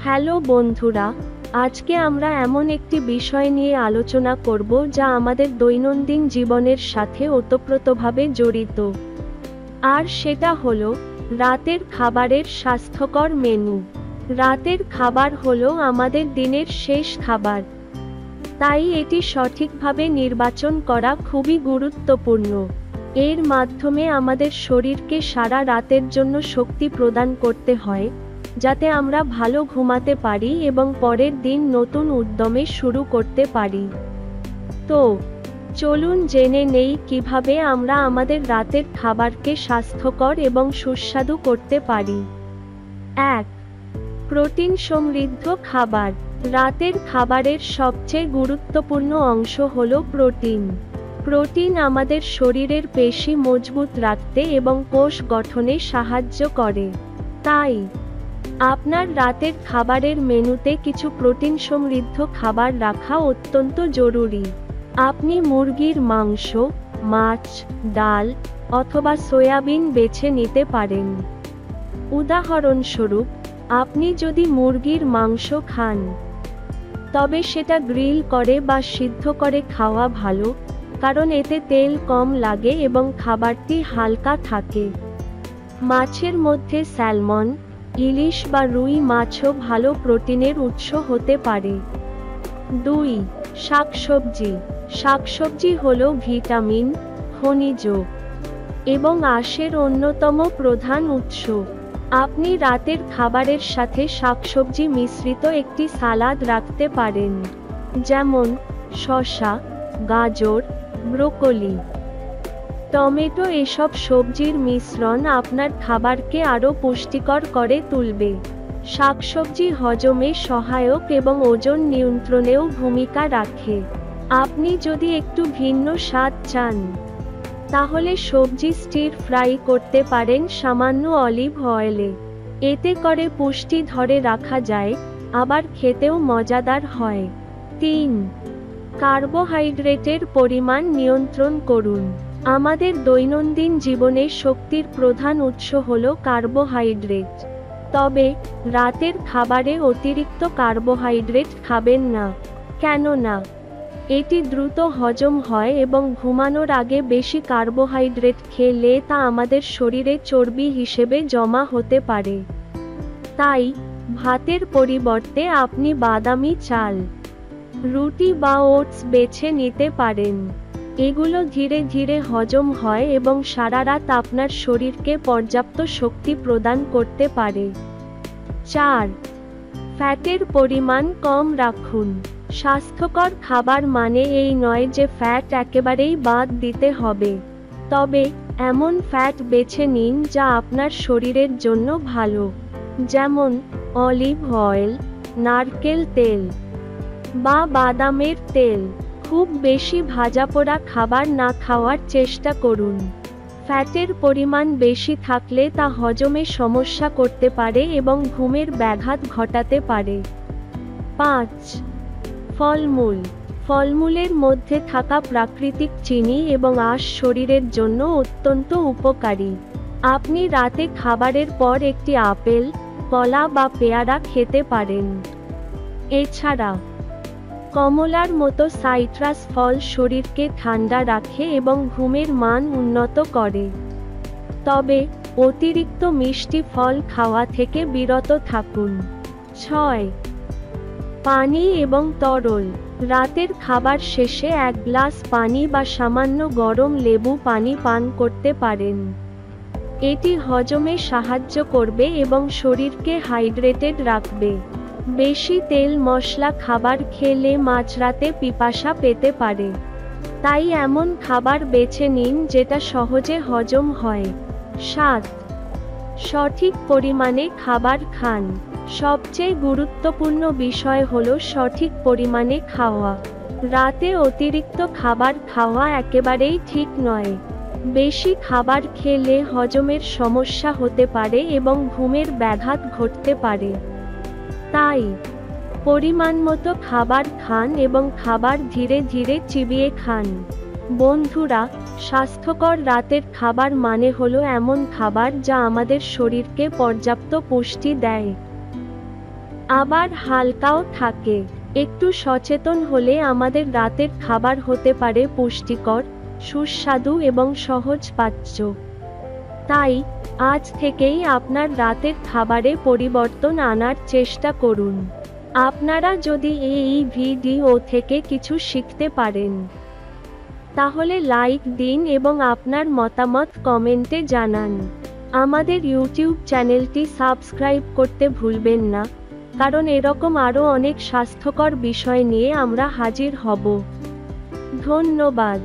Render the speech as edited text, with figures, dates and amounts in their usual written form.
Hello বন্ধুরা, আজকে আমরা এমন একটি বিষয় নিয়ে আলোচনা করব যা আমাদের দৈনন্দিন জীবনের সাথে ওতপ্রোতভাবে জড়িত। আর সেটা হলো রাতের খাবারের স্বাস্থ্যকর মেনু। রাতের খাবার হলো আমাদের দিনের শেষ খাবার, তাই এটি সঠিকভাবে নির্বাচন করা খুবই গুরুত্বপূর্ণ। এর মাধ্যমে আমাদের শরীরকে সারা রাতের জন্য শক্তি প্রদান করতে হয়, যাতে আমরা ভালো ঘুমাতে পারি এবং পরের দিন নতুন উদ্যমে শুরু করতে পারি। তো চলুন জেনে নেই কিভাবে আমরা আমাদের রাতের খাবারকে স্বাস্থ্যকর এবং সুস্বাদু করতে পারি। 1. প্রোটিন সমৃদ্ধ খাবার। রাতের খাবারের সবচেয়ে গুরুত্বপূর্ণ অংশ হল প্রোটিন। প্রোটিন আমাদের শরীরের পেশি মজবুত রাখতে এবং কোষ গঠনে সাহায্য করে। তাই আপনার রাতের খাবারের মেনুতে কিছু প্রোটিন সমৃদ্ধ খাবার রাখা অত্যন্ত জরুরি। আপনি মুরগির মাংস, মাছ, ডাল অথবা সয়াবিন বেছে নিতে পারেন। উদাহরণস্বরূপ, আপনি যদি মুরগির মাংস খান, তবে সেটা গ্রিল করে বা সিদ্ধ করে খাওয়া ভালো, কারণ এতে তেল কম লাগে এবং খাবারটি হালকা থাকে। মাছের মধ্যে স্যালমন, ইলিশ বা রুই মাছও ভালো প্রোটিনের উৎস হতে পারে। 2. শাকসবজি। শাকসবজি হলো ভিটামিন, খনিজ এবং আঁশের অন্যতম প্রধান উৎস। আপনি রাতের খাবারের সাথে শাকসবজি মিশ্রিত একটি সালাদ রাখতে পারেন, যেমন শসা, গাজর, ব্রোকলি, টমেটো। এসব সবজির মিশ্রণ আপনার খাবারকে আরও পুষ্টিকর করে তুলবে। শাকসবজি হজমে সহায়ক এবং ওজন নিয়ন্ত্রণেও ভূমিকা রাখে। আপনি যদি একটু ভিন্ন স্বাদ চান, তাহলে সবজি স্টির ফ্রাই করতে পারেন সামান্য অলিভ অয়েলে। এতে করে পুষ্টি ধরে রাখা যায়, আবার খেতেও মজাদার হয়। 3. কার্বোহাইড্রেটের পরিমাণ নিয়ন্ত্রণ করুন। আমাদের দৈনন্দিন জীবনে শক্তির প্রধান উৎস হল কার্বোহাইড্রেট। তবে রাতের খাবারে অতিরিক্ত কার্বোহাইড্রেট খাবেন না, কেননা এটি দ্রুত হজম হয় এবং ঘুমানোর আগে বেশি কার্বোহাইড্রেট খেলে তা আমাদের শরীরে চর্বি হিসেবে জমা হতে পারে। তাই ভাতের পরিবর্তে আপনি বাদামি চাল, রুটি বা ওটস বেছে নিতে পারেন। এগুলো ধীরে ধীরে হজম হয় এবং সারা রাত আপনার শরীরকে পর্যাপ্ত শক্তি প্রদান করতে পারে। 4. ফ্যাটের পরিমাণ কম রাখুন। স্বাস্থ্যকর খাবার মানে এই নয় যে ফ্যাট একেবারেই বাদ দিতে হবে। তবে এমন ফ্যাট বেছে নিন যা আপনার শরীরের জন্য ভালো, যেমন অলিভ অয়েল, নারকেল তেল বা বাদামের তেল। খুব বেশি ভাজাপোড়া খাবার না খাওয়ার চেষ্টা করুন। ফ্যাটের পরিমাণ বেশি থাকলে তা হজমে সমস্যা করতে পারে এবং ঘুমের ব্যাঘাত ঘটাতে পারে। 5. ফলমূল। ফলমূলের মধ্যে থাকা প্রাকৃতিক চিনি এবং আঁশ শরীরের জন্য অত্যন্ত উপকারী। আপনি রাতে খাবারের পর একটি আপেল, কলা বা পেয়ারা খেতে পারেন। এছাড়া কমলার মতো সাইট্রাস ফল শরীরকে ঠান্ডা রাখে এবং ঘুমের মান উন্নত করে। তবে অতিরিক্ত মিষ্টি ফল খাওয়া থেকে বিরত থাকুন। 6. পানি এবং তরল। রাতের খাবার শেষে 1 গ্লাস পানি বা সামান্য গরম লেবু পানি পান করতে পারেন। এটি হজমে সাহায্য করবে এবং শরীরকে হাইড্রেটেড রাখবে। বেশি তেল মশলা খাবার খেলে মাঝরাতে পিপাসা পেতে পারে, তাই এমন খাবার বেছে নিন যেটা সহজে হজম হয়। 7. সঠিক পরিমাণে খাবার খান। সবচেয়ে গুরুত্বপূর্ণ বিষয় হলো সঠিক পরিমাণে খাওয়া। রাতে অতিরিক্ত খাবার খাওয়া একেবারেই ঠিক নয়। বেশি খাবার খেলে হজমের সমস্যা হতে পারে এবং ঘুমের ব্যাঘাত ঘটতে পারে। তাই পরিমাণমতো খাবার খান এবং খাবার ধীরে ধীরে চিবিয়ে খান। বন্ধুরা, স্বাস্থ্যকর রাতের খাবার মানে হলো এমন খাবার যা আমাদের শরীরকে পর্যাপ্ত পুষ্টি দেয়। আবার হালকাও থাকে। একটু সচেতন হলে আমাদের রাতের খাবার হতে পারে পুষ্টিকর, সুস্বাদু এবং সহজপাচ্য। তাই আজ থেকেই আপনার রাতের খাবারে পরিবর্তন আনার চেষ্টা করুন। আপনারা যদি এই ভিডিও থেকে কিছু শিখতে পারেন, তাহলে লাইক দিন এবং আপনার মতামত কমেন্টে জানান। আমাদের ইউটিউব চ্যানেলটি সাবস্ক্রাইব করতে ভুলবেন না, কারণ এরকম আরও অনেক স্বাস্থ্যকর বিষয় নিয়ে আমরা হাজির হব। ধন্যবাদ।